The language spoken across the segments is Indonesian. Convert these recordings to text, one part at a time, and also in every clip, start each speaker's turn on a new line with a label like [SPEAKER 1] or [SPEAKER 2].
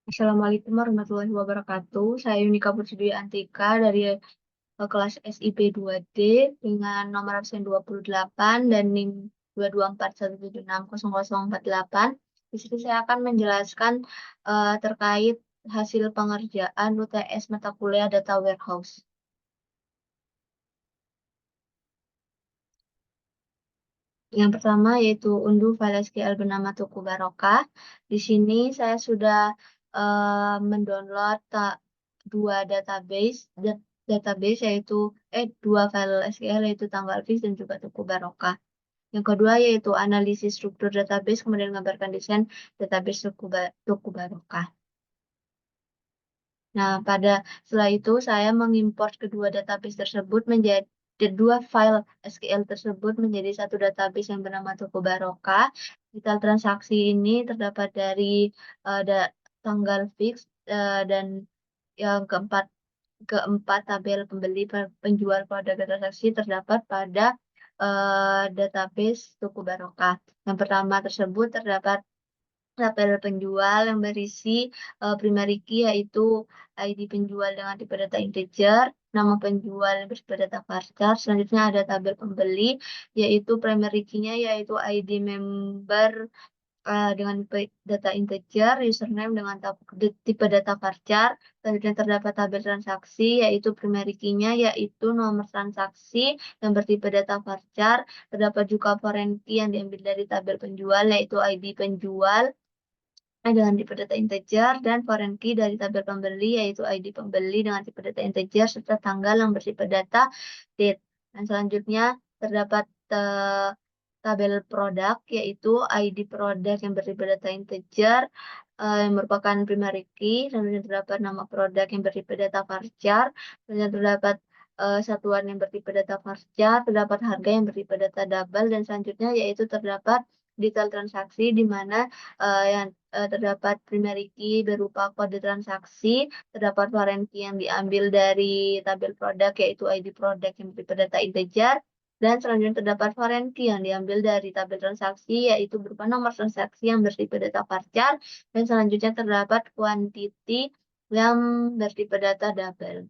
[SPEAKER 1] Assalamualaikum warahmatullahi wabarakatuh. Saya Yunika Putri Dwi Antika dari kelas SIP 2D dengan nomor absen 28 dan NIM 22417600048. Di sini saya akan menjelaskan terkait hasil pengerjaan UTS mata kuliah Data Warehouse. Yang pertama yaitu unduh file SQL bernama Tuku Barokah. Di sini saya sudah mendownload dua database yaitu dua file SQL yaitu tanggal fix dan juga Tuku Barokah. Yang kedua yaitu analisis struktur database kemudian menggambarkan desain database Tuku Barokah. Nah, setelah itu saya mengimport kedua database tersebut menjadi dua file SQL tersebut menjadi satu database yang bernama Toko Barokah. Detail transaksi ini terdapat dari tanggal fix dan yang keempat tabel pembeli penjual produk dan transaksi terdapat pada database Toko Barokah. Yang pertama tersebut terdapat tabel penjual yang berisi primary key yaitu ID penjual dengan tipe data integer, nama penjual yang bersifat data varchar. Selanjutnya ada tabel pembeli yaitu primary key-nya yaitu ID member dengan data integer, username dengan tipe data varchar. Selanjutnya terdapat tabel transaksi yaitu primary key-nya yaitu nomor transaksi yang bertipe data varchar. Terdapat juga foreign key yang diambil dari tabel penjual yaitu ID penjual dengan tipe data integer dan foreign key dari tabel pembeli yaitu ID pembeli dengan tipe data integer serta tanggal yang bersifat data date. Dan selanjutnya terdapat tabel produk yaitu ID produk yang bertipe data integer yang merupakan primary key. Selanjutnya terdapat nama produk yang bertipe data varchar. Selanjutnya terdapat satuan yang bertipe data varchar, terdapat harga yang bertipe data double, dan selanjutnya yaitu terdapat detail transaksi di mana yang terdapat primary key berupa kode transaksi, terdapat foreign key yang diambil dari tabel produk yaitu ID produk yang bertipe data integer, dan selanjutnya terdapat foreign key yang diambil dari tabel transaksi yaitu berupa nomor transaksi yang bertipe data varchar, dan selanjutnya terdapat quantity yang bertipe data double.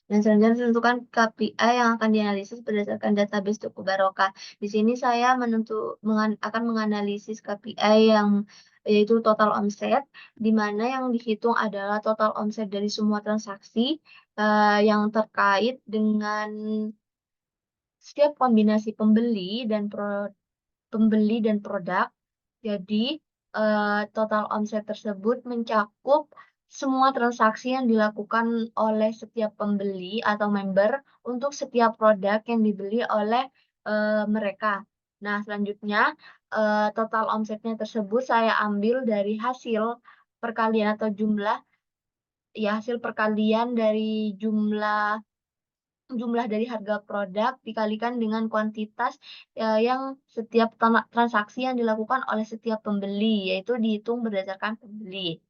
[SPEAKER 1] Dan selanjutnya tentukan KPI yang akan dianalisis berdasarkan database Tuku Barokah. Di sini saya akan menganalisis KPI yang yaitu total omset, di mana yang dihitung adalah total omset dari semua transaksi yang terkait dengan setiap kombinasi pembeli dan produk. Jadi total omset tersebut mencakup semua transaksi yang dilakukan oleh setiap pembeli atau member untuk setiap produk yang dibeli oleh mereka. Nah, selanjutnya total omsetnya tersebut saya ambil dari hasil perkalian atau hasil perkalian dari jumlah dari harga produk dikalikan dengan kuantitas yang setiap transaksi yang dilakukan oleh setiap pembeli, yaitu dihitung berdasarkan pembeli.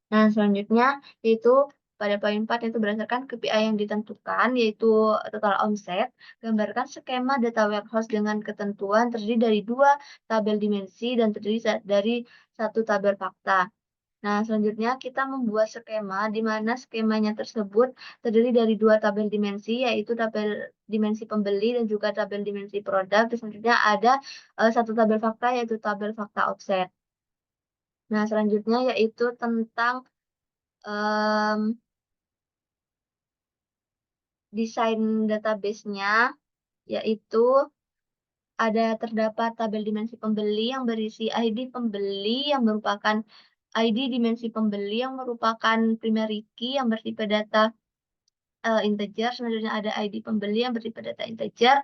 [SPEAKER 1] Nah, selanjutnya yaitu pada poin 4 yaitu berdasarkan KPI yang ditentukan yaitu total omset, gambarkan skema data warehouse dengan ketentuan terdiri dari dua tabel dimensi dan terdiri dari satu tabel fakta. Nah, selanjutnya kita membuat skema di mana skemanya tersebut terdiri dari dua tabel dimensi, yaitu tabel dimensi pembeli dan juga tabel dimensi produk. Dan selanjutnya ada satu tabel fakta, yaitu tabel fakta offset. Nah, selanjutnya yaitu tentang desain database-nya, yaitu terdapat tabel dimensi pembeli yang berisi ID pembeli yang merupakan ID dimensi pembeli yang merupakan primary key yang bertipe data integer. Selanjutnya ada ID pembeli yang bertipe data integer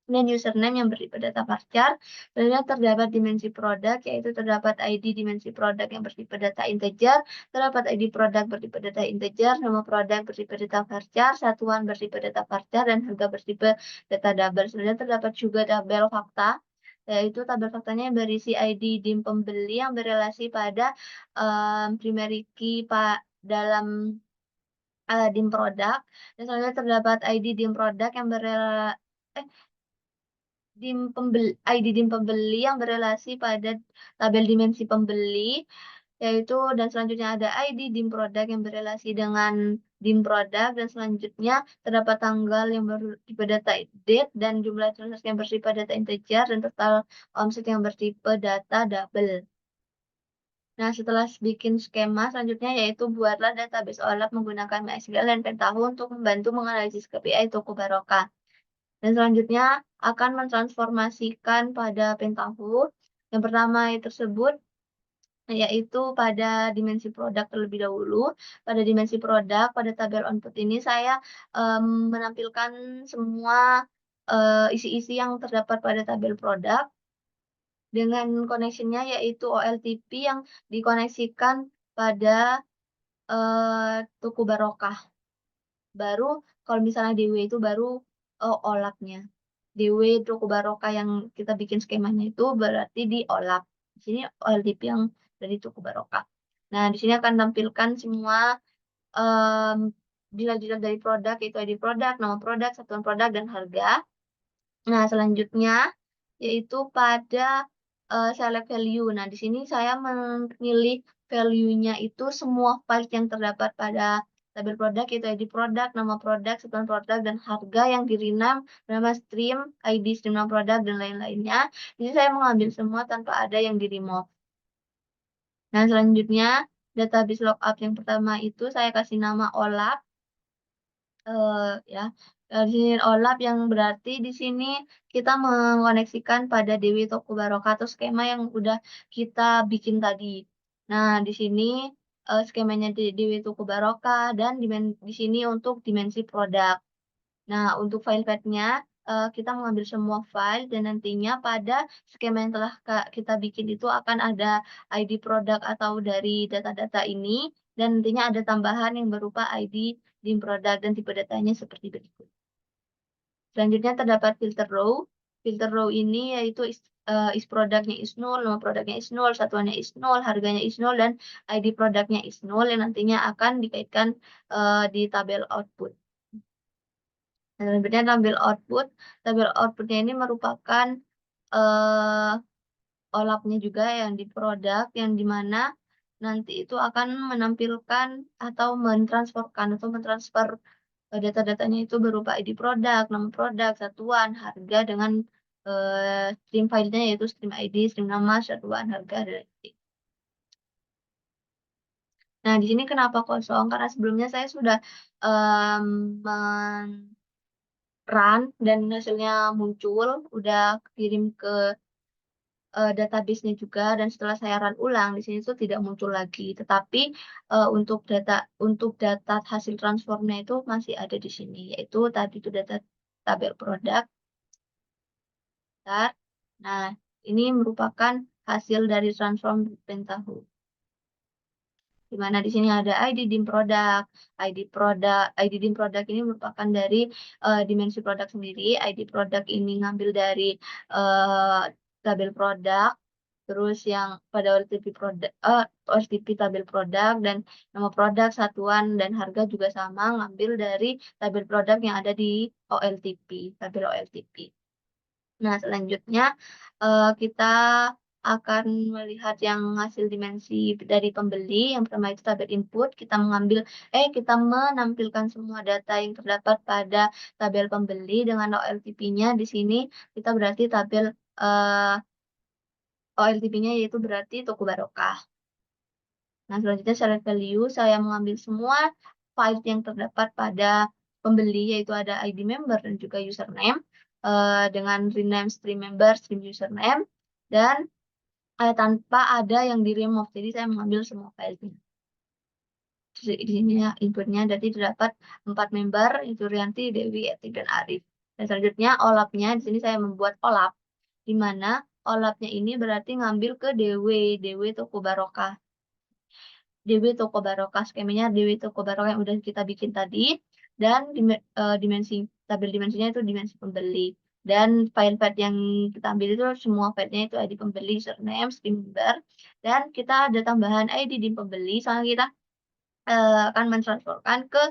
[SPEAKER 1] dan username yang bertipe data varchar. Selanjutnya terdapat dimensi produk yaitu terdapat ID dimensi produk yang bertipe data integer, terdapat ID produk bertipe data integer, nama produk bertipe data varchar, satuan bertipe data varchar, dan harga bertipe data double. Selanjutnya terdapat juga tabel fakta yaitu tabel faktanya yang berisi ID DIM pembeli yang berelasi pada primary key dalam DIM produk, dan selanjutnya terdapat ID DIM produk yang ID DIM pembeli yang berelasi pada tabel dimensi pembeli, yaitu dan selanjutnya ada ID dim produk yang berrelasi dengan dim produk, dan selanjutnya terdapat tanggal yang bertipe data date dan jumlah transaksi yang bersifat data integer dan total omset yang bertipe data double. Nah, setelah bikin skema selanjutnya yaitu buatlah database OLAP menggunakan MySQL dan Pentaho untuk membantu menganalisis KPI toko Barokah. Dan selanjutnya akan mentransformasikan pada Pentaho. Yang pertama tersebut yaitu pada dimensi produk terlebih dahulu. Pada dimensi produk, pada tabel output ini saya menampilkan semua isi-isi yang terdapat pada tabel produk dengan connection-nya yaitu OLTP yang dikoneksikan pada Tuku Barokah. Baru kalau misalnya DW itu baru OLAP-nya. DW Tuku Barokah yang kita bikin skemanya itu berarti di OLAP. Di sini OLTP yang dari Tuku Barokah. Nah, di sini akan tampilkan semua detail-detail dari produk, yaitu ID produk, nama produk, satuan produk, dan harga. Nah, selanjutnya yaitu pada select value. Nah, di sini saya memilih value-nya itu semua file yang terdapat pada tabel produk, yaitu ID produk, nama produk, satuan produk, dan harga yang di-rename nama stream, ID stream nama produk, dan lain-lainnya. Jadi saya mengambil semua tanpa ada yang di-remove. Nah, selanjutnya database lookup yang pertama itu saya kasih nama OLAP. Ya, di sini OLAP yang berarti di sini kita mengoneksikan pada Dewi Toko Barokah atau skema yang udah kita bikin tadi. Nah, di sini skemanya di Dewi Toko Barokah dan di sini untuk dimensi produk. Nah, untuk file path-nya kita mengambil semua file dan nantinya pada skema yang telah kita bikin itu akan ada ID produk atau dari data-data ini, dan nantinya ada tambahan yang berupa ID dim produk dan tipe datanya seperti berikut. Selanjutnya terdapat filter row. Filter row ini yaitu is produknya is null, nama produknya is null, satuannya is null, harganya is null, dan ID produknya is null yang nantinya akan dikaitkan di tabel output. Nah, selanjutnya tabel output. Tabel outputnya ini merupakan OLAP-nya juga yang di produk, yang dimana nanti itu akan menampilkan atau mentransfer data-datanya itu berupa ID produk, nama produk, satuan, harga dengan stream filenya yaitu stream ID, stream nama, satuan, harga, dan titik. Nah, di sini kenapa kosong? Karena sebelumnya saya sudah run dan hasilnya muncul, udah kirim ke database-nya juga, dan setelah saya run ulang di sini tuh tidak muncul lagi. Tetapi untuk data hasil transformnya itu masih ada di sini, yaitu tadi itu data tabel produk. Nah, ini merupakan hasil dari transform Pentaho. Di mana di sini ada ID dim produk, ID dim produk ini merupakan dari dimensi produk sendiri. ID produk ini ngambil dari tabel produk, terus yang pada OLTP tabel produk, dan nama produk, satuan, dan harga juga sama ngambil dari tabel produk yang ada di OLTP, tabel OLTP. Nah, selanjutnya kita akan melihat yang hasil dimensi dari pembeli. Yang pertama itu tabel input. Kita menampilkan semua data yang terdapat pada tabel pembeli dengan OLTP-nya. Di sini kita berarti tabel OLTP-nya yaitu berarti Toko Barokah. Nah, selanjutnya select value, saya mengambil semua file yang terdapat pada pembeli, yaitu ada ID member dan juga username, dengan rename stream member, stream username, dan tanpa ada yang di remove. Jadi saya mengambil semua filenya. Di sini ya, inputnya jadi terdapat 4 member, itu Rianti, Dewi, Etik, dan Arif. Dan selanjutnya OLAP-nya, di sini saya membuat OLAP, di mana OLAP-nya ini berarti ngambil ke DW Toko Barokah. DW Toko Barokah, skemanya DW Toko Barokah yang udah kita bikin tadi, dan tabel dimensinya itu dimensi pembeli. Dan file yang kita ambil itu semua filenya itu ID pembeli, username, stream member, dan kita ada tambahan ID di pembeli, soalnya kita akan mentransferkan ke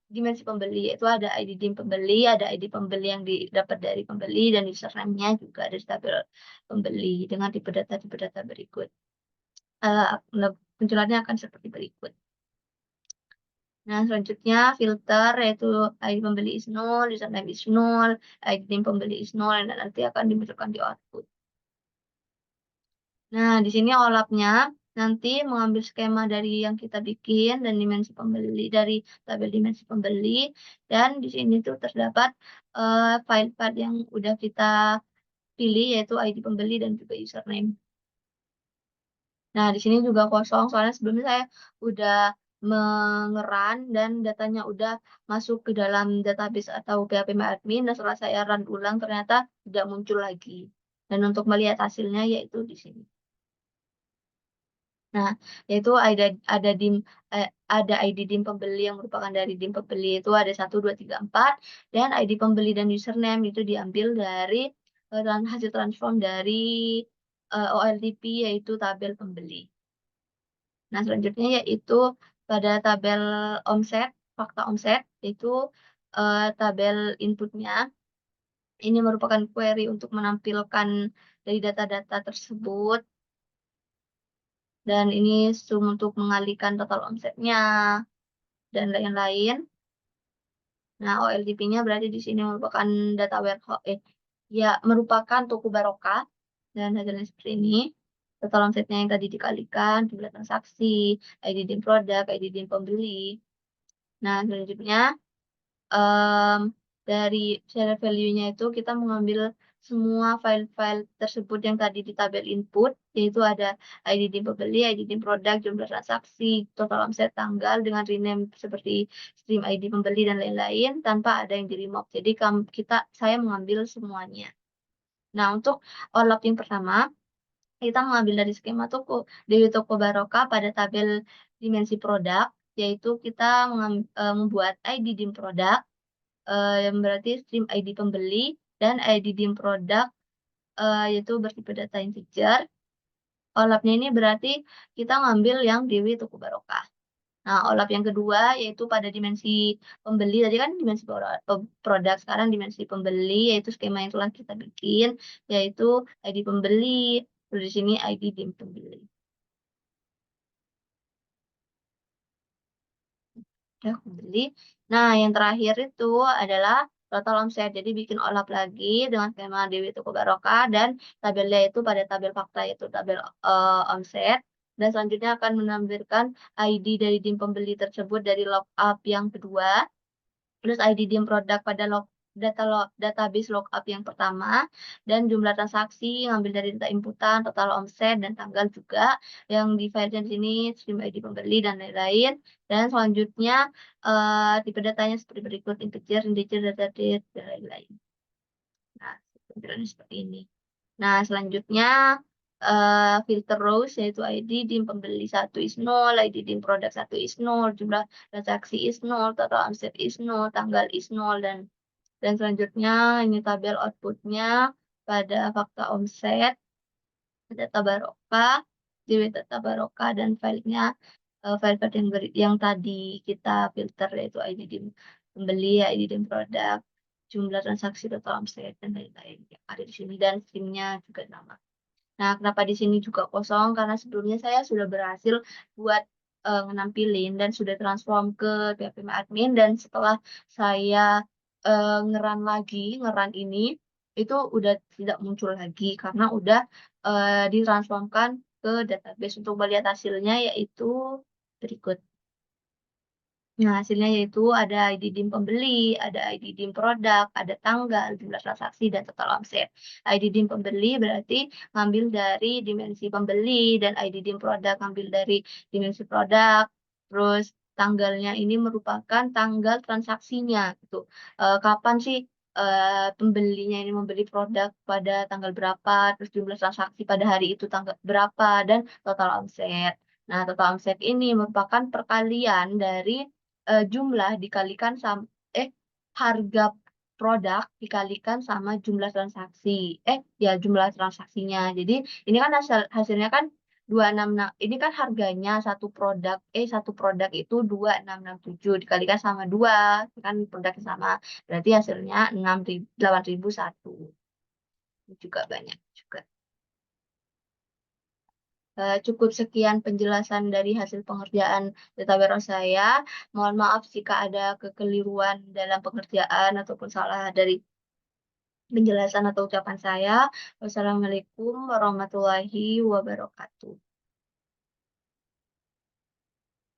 [SPEAKER 1] dimensi pembeli, yaitu ada ID di pembeli, ada ID pembeli yang didapat dari pembeli, dan username-nya juga ada di tabel pembeli dengan tipe data berikut. munculannya akan seperti berikut. Nah, selanjutnya filter yaitu ID pembeli is null, username is null, ID name pembeli is null, dan nanti akan dimunculkan di output. Nah, di sini OLAP-nya nanti mengambil skema dari yang kita bikin dan dimensi pembeli dari tabel dimensi pembeli, dan di sini tuh terdapat file-file yang udah kita pilih yaitu ID pembeli dan juga username. Nah, di sini juga kosong soalnya sebelumnya saya udah mengeran dan datanya udah masuk ke dalam database atau PHP admin, dan setelah saya run ulang ternyata tidak muncul lagi. Dan untuk melihat hasilnya yaitu di sini. Nah, yaitu ada ID dim pembeli yang merupakan dari dim pembeli itu ada 1, 2, 3, 4, dan ID pembeli dan username itu diambil dari hasil transform dari OLTP yaitu tabel pembeli. Nah, selanjutnya yaitu pada tabel omset, fakta omset, yaitu tabel inputnya. Ini merupakan query untuk menampilkan dari data-data tersebut. Dan ini untuk mengalihkan total omsetnya dan lain-lain. Nah, OLTP-nya berarti di sini merupakan data warehouse, ya merupakan toko barokah, dan hasilnya seperti ini. Total omsetnya yang tadi dikalikan, jumlah transaksi, ID dim produk, ID dim pembeli. Nah, selanjutnya dari seller value-nya itu kita mengambil semua file-file tersebut yang tadi di tabel input, yaitu ada ID dim pembeli, ID dim produk, jumlah transaksi, total omset, tanggal dengan rename seperti stream ID pembeli dan lain-lain tanpa ada yang di remove. Jadi saya mengambil semuanya. Nah, untuk OLAP yang pertama, kita mengambil dari skema Dewi Toko Baroka pada tabel dimensi produk, yaitu kita membuat ID dim produk, yang berarti stream ID pembeli dan ID dim produk yaitu bertipe data integer. OLAP-nya ini berarti kita ngambil yang Dewi Toko Barokah. Nah, OLAP yang kedua yaitu pada dimensi pembeli. Tadi kan dimensi produk, sekarang dimensi pembeli yaitu skema yang telah kita bikin, yaitu ID pembeli. Terus di sini ID dim pembeli. Ya, pembeli. Nah, yang terakhir itu adalah total omset. Jadi bikin OLAP lagi dengan skema Dewi Toko Barokah dan tabelnya itu pada tabel fakta yaitu tabel omset. Dan selanjutnya akan menampilkan ID dari dim pembeli tersebut dari lookup yang kedua. Terus ID dim produk pada database lookup yang pertama, dan jumlah transaksi ngambil dari data inputan, total omset, dan tanggal juga yang di filenya di sini stream ID pembeli dan lain-lain. Dan selanjutnya tipe datanya seperti berikut: integer, data date, dan lain-lain. Nah, tampilannya seperti ini. Nah, selanjutnya filter rows yaitu ID dim pembeli 1 is 0, ID dim produk 1 is 0, jumlah transaksi is 0, total omset is 0, tanggal is 0, dan selanjutnya ini tabel outputnya pada fakta omset, data barokah, DW data barokah, dan filenya file-file yang tadi kita filter yaitu ID dim pembeli, ID dim produk, jumlah transaksi, total omset, dan lain-lain yang ada di sini, dan streamnya juga sama. Nah, kenapa di sini juga kosong? Karena sebelumnya saya sudah berhasil buat nampilin dan sudah transform ke PHP admin, dan setelah saya ngeran ini, itu udah tidak muncul lagi karena udah ditransformkan ke database. Untuk melihat hasilnya yaitu berikut. Nah, hasilnya yaitu ada ID dim pembeli, ada ID dim produk, ada tanggal, jumlah transaksi, dan total omset. ID dim pembeli berarti ngambil dari dimensi pembeli, dan ID dim produk ngambil dari dimensi produk. Terus tanggalnya ini merupakan tanggal transaksinya gitu. Kapan sih pembelinya ini membeli produk pada tanggal berapa, terus jumlah transaksi pada hari itu tanggal berapa, dan total omset. Nah, total omset ini merupakan perkalian dari jumlah dikalikan sama harga produk dikalikan sama jumlah transaksi. Ya jumlah transaksinya. Jadi ini kan hasilnya kan 266. Ini kan harganya satu produk itu 2667 dikalikan sama 2, kan produknya sama. Berarti hasilnya 8.001. Ini juga banyak juga. Cukup sekian penjelasan dari hasil pengerjaan data warehouse saya. Mohon maaf jika ada kekeliruan dalam pengerjaan ataupun salah dari penjelasan atau ucapan saya. Wassalamualaikum warahmatullahi wabarakatuh.